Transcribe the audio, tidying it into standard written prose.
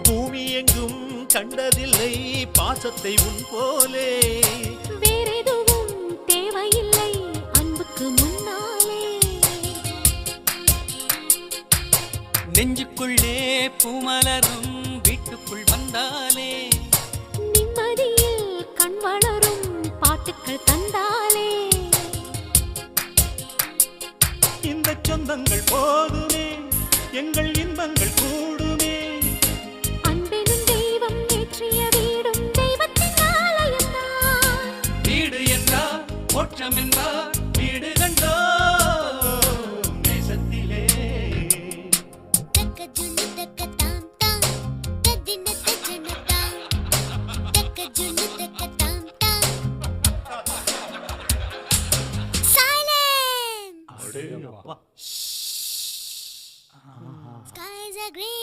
பூமி எங்கும் கண்டதில்லை பாசத்தை உன் போலே. வேறெதுவும் தேவையில்லை அன்புக்கு முன்னாலே. நெஞ்சுக்குள்ளே பூமலரும் வீட்டுக்குள் வந்தாலே. நிம்மதியில் கண் வளரும் பாட்டுக்கள் தந்தாலே. இந்த சொந்தங்கள் போதுமே எங்கள் இன்பங்கள் கூடுமே. அன்பெனும் தெய்வம் ஏற்றிய வீடும் தெய்வத்தின் ஆலயம்தான். வீடு என்றால் மோட்சம் என்றால் வீடு கண்டோ நேசத்திலே. Skies are green.